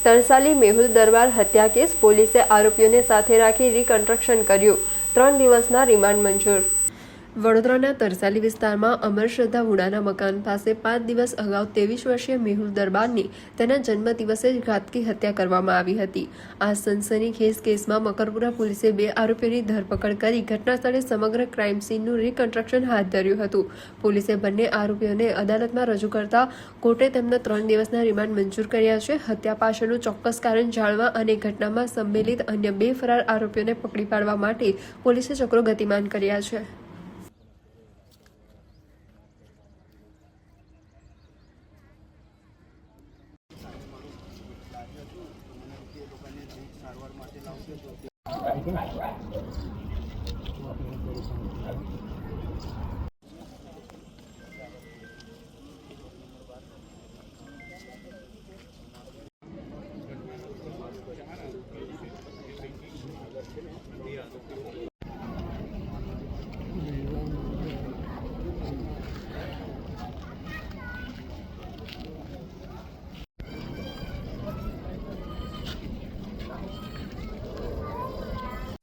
તરસાલી મેહુલ દરબાર હત્યા કેસ પોલીસે આરોપીઓને સાથે રાખી રિકન્સ્ટ્રક્શન કર્યું। 3 દિવસના રિમાન્ડ મંજૂર। વડોદરાના તરસાલી વિસ્તારમાં અમરશ્રદ્ધા વુડાના મકાન પાસે 5 દિવસ અગાઉ 23 વર્ષીય મેહુલ દરબારની તેના જન્મદિવસે જ ઘાતકી હત્યા કરવામાં આવી હતી। આ સનસનીખેજ કેસમાં મકરપુરા પોલીસે 2 આરોપીઓની ધરપકડ કરી ઘટનાસ્થળે સમગ્ર ક્રાઇમ સીનનું રિકન્સ્ટ્રક્શન હાથ ધર્યું હતું। પોલીસે બંને આરોપીઓને અદાલતમાં રજૂ કરતા કોર્ટે તેમના 3 દિવસના રિમાન્ડ મંજૂર કર્યા છે। હત્યા પાછળનું ચોક્કસ કારણ જાણવા અને ઘટનામાં સંમેલિત અન્ય 2 ફરાર આરોપીઓને પકડી પાડવા માટે પોલીસે ચક્રો ગતિમાન કર્યા છે।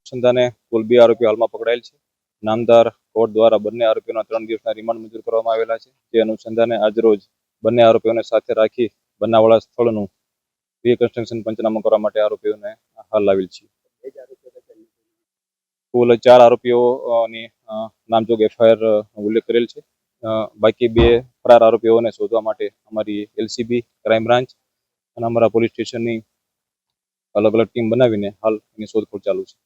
સંધાને કુલ 2 આરોપીઓ હાલમાં પકડાયેલ છે। નામદાર કોર્ટ દ્વારા બંને આરોપીઓના 3 દિવસના રિમાન્ડ મંજૂર કરવામાં આવેલા છે। જે અનુસંધાને આજરોજ બંને આરોપીઓને સાથે રાખી બનાવવાળા સ્થળનું રિકન્સ્ટ્રક્શન પંચનામું કરવા માટે આરોપીઓને હાલ લાવેલ છે। કુલ 4 આરોપીઓની નામજોગ એફઆઈઆર ઉલ્લેખ કરેલ છે। બાકી 2 ફરાર આરોપીઓને શોધવા માટે અમારી એલસીબી, ક્રાઇમ બ્રાન્ચ અને અમારા પોલીસ સ્ટેશનની અલગ અલગ ટીમ બનાવીને હાલ એની શોધખોળ ચાલુ છે।